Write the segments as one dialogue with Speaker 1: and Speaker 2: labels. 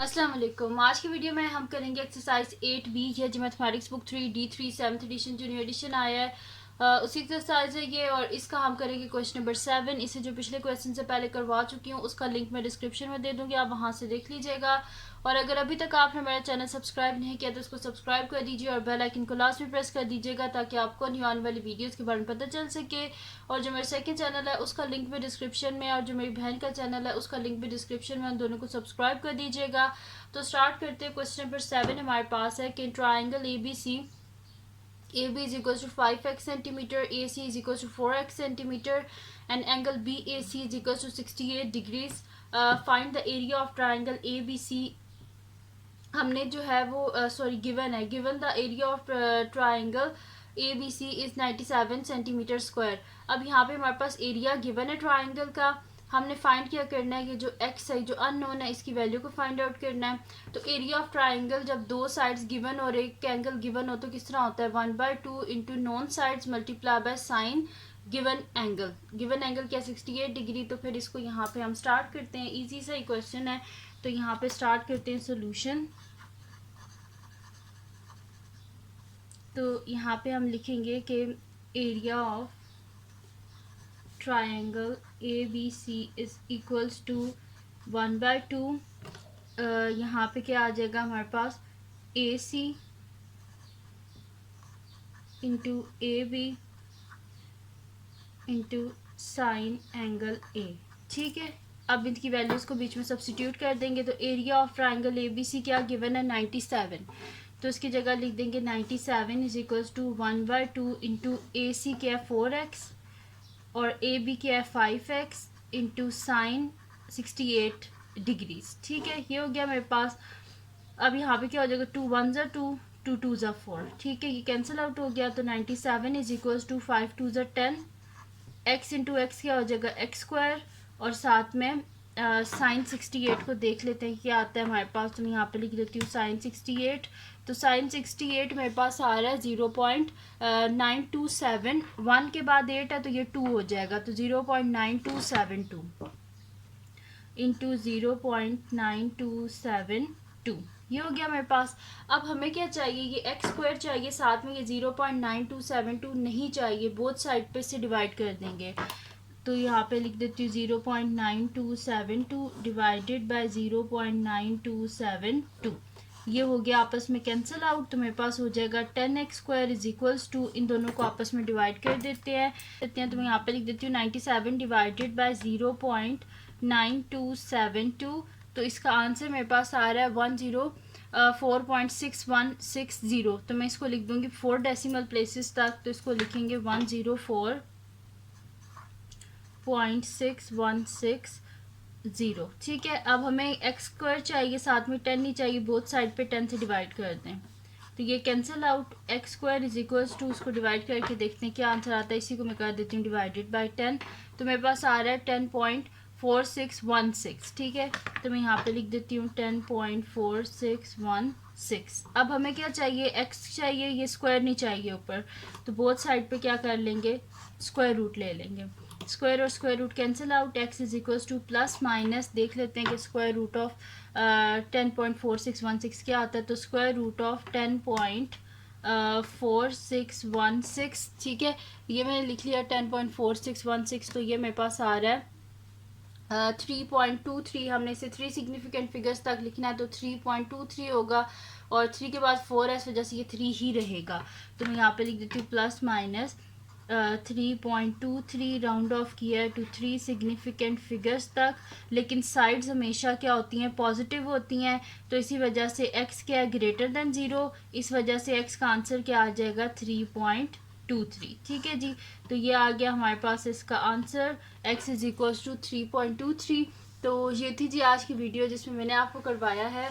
Speaker 1: अस्सलाम वालेकुम। आज की वीडियो में हम करेंगे एक्सरसाइज 8B। ये जो mathematics book 3D3 7th edition junior edition आया है, उसी एक्सरसाइज है ये। और इसका हम करेंगे क्वेश्चन नंबर 7। इसे जो पिछले क्वेश्चन से पहले करवा चुकी हूँ उसका लिंक मैं डिस्क्रिप्शन में दे दूँगी, आप वहाँ से देख लीजिएगा। और अगर अभी तक आपने मेरा चैनल सब्सक्राइब नहीं किया तो उसको सब्सक्राइब कर दीजिए और बेल आइकन को लास्ट में प्रेस कर दीजिएगा ताकि आपको न्यू आने वाली वीडियोस के बारे में पता चल सके। और जो मेरा सेकंड चैनल है उसका लिंक भी डिस्क्रिप्शन में, और जो मेरी बहन का चैनल है उसका लिंक भी डिस्क्रिप्शन में, उन दोनों को सब्सक्राइब कर दीजिएगा। तो स्टार्ट करते हैं। क्वेश्चन नंबर 7 हमारे पास है कि triangle AB is equals to 5x centimeter, AC is equals to 4x centimeter, and angle BAC is equals to 68 degrees. Find the area of triangle ABC. हमने जो है वो गिवन है, given the area of triangle ABC is 97 centimetre square. अब यहाँ पे हमारे पास area given है ट्राइंगल का, हमने फाइंड क्या करना है कि जो x है जो अननोन है इसकी वैल्यू को फाइंड आउट करना है। तो एरिया ऑफ ट्राइंगल जब दो साइड्स गिवन और एक एंगल गिवन हो तो किस तरह होता है, 1/2 into non sides multiply by sine given angle. Given angle क्या 68 डिग्री। तो फिर इसको यहाँ पे हम स्टार्ट करते हैं, इजी सा ही क्वेश्चन है। तो यहाँ पे स्टार्ट करते हैं सोल्यूशन। तो यहाँ पे हम लिखेंगे कि area of triangle ABC is equals to 1/2। यहाँ पे क्या आ जाएगा हमारे पास, AC into AB into sine angle A। ठीक है, अब इनकी वैल्यूज़ को बीच में सब्स्टिट्यूट कर देंगे। तो एरिया ऑफ ट्राइंगल ABC क्या गिवन है, 97। तो इसकी जगह लिख देंगे 97 is equals to 1/2 into AC क्या है 4x और AB क्या है 5x इंटू साइन 68 डिग्रीज। ठीक है, ये हो गया मेरे पास। अब यहाँ पे क्या हो जाएगा, 2 1 ज़ा 2, 2 2 ज़ा 4। ठीक है, ये कैंसिल आउट हो गया। तो 97 इज इक्वल्स टू 5 2 ज़ा 10, x इंटू एक्स क्या हो जाएगा x स्क्वायर, और साथ में साइन 68 को देख लेते हैं क्या आता है हमारे पास। तो मैं यहाँ पे लिख देती हूँ साइन 68। तो साइन 68 मेरे पास आ रहा है 0.927। 1 के बाद 8 है तो ये 2 हो जाएगा। तो 0.9272 इंटू 0.9272 ये हो गया मेरे पास। अब हमें क्या चाहिए, ये एक्स स्क्वायर चाहिए, साथ में ये 0.9272 नहीं चाहिए, बोथ साइड पे से डिवाइड कर देंगे। तो यहाँ पे लिख देती हूँ 0.9272 डिवाइडेड बाय 0.9272। ये हो गया आपस में कैंसिल आउट। तो मेरे पास हो जाएगा 10x square is equals to, इन दोनों को आपस में डिवाइड कर देते हैं। तो मैं यहाँ पे लिख देती हूँ 97 डिवाइडेड बाय 0.9272। तो इसका आंसर मेरे पास आ रहा है 104.6160। तो मैं इसको लिख दूंगी 4 डेसिमल प्लेसेस तक। तो इसको लिखेंगे 104.616। ठीक है, अब हमें एक्स स्क्वायर चाहिए, साथ में 10 नहीं चाहिए, बोथ साइड पे 10 से डिवाइड कर दें। तो ये cancel out, X square is equals to, उसको डिवाइड करके देखते हैं क्या आंसर आता है। इसी को मैं कर देती हूँ डिवाइडेड बाय 10। तो मेरे पास आ रहा है 10.4616। ठीक है, तो मैं यहाँ पे लिख देती हूँ 10.4616। अब हमें क्या चाहिए, एक्स चाहिए, ये स्क्वायर नहीं चाहिए ऊपर। तो बोथ साइड पे क्या कर लेंगे, स्क्वायर रूट ले लेंगे। स्क्वायर और square root cancel out, X is equals to plus minus, देख लेते हैं कि स्क्वायर रूट ऑफ 10.4616 क्या आता है। तो स्क्वायर रूट ऑफ 10.4616। ठीक है, ये मैंने लिख लिया 10.4616। तो ये मेरे पास आ रहा है 3.23। हमने इसे 3 सिग्निफिकेंट फिगर्स तक लिखना है तो 3.23 होगा, और 3 के बाद 4 है, इस वजह से ये 3 ही रहेगा। तो मैं यहाँ पे लिख देती हूँ प्लस माइनस 3.23 राउंड ऑफ किया है टू 3 सिग्निफिकेंट फिगर्स तक। लेकिन साइड्स हमेशा क्या होती हैं, पॉजिटिव होती हैं। तो इसी वजह से x क्या है, ग्रेटर देन 0, इस वजह से x का आंसर क्या आ जाएगा 3.23। ठीक है जी, तो ये आ गया हमारे पास इसका answer, x is equals to 3.23। तो ये थी जी आज की वीडियो जिसमें मैंने आपको करवाया है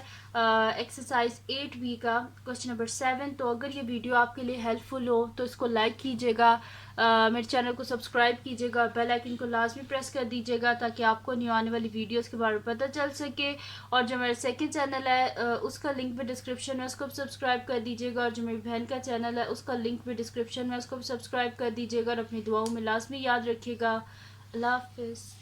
Speaker 1: एक्सरसाइज 8B का क्वेश्चन नंबर 7। तो अगर ये वीडियो आपके लिए हेल्पफुल हो तो इसको लाइक कीजिएगा, मेरे चैनल को सब्सक्राइब कीजिएगा और बेल आइकन को लाजमी प्रेस कर दीजिएगा ताकि आपको न्यू आने वाली वीडियोस के बारे में पता चल सके। और जो मेरा सेकंड चैनल है उसका लिंक भी डिस्क्रिप्शन में, उसको भी सब्सक्राइब कर दीजिएगा। और जो मेरी बहन का चैनल है उसका लिंक भी डिस्क्रिप्शन में, उसको भी सब्सक्राइब कर दीजिएगा। और अपनी दुआओं में लाजमी याद रखिएगा। अल्लाह हाफिज़।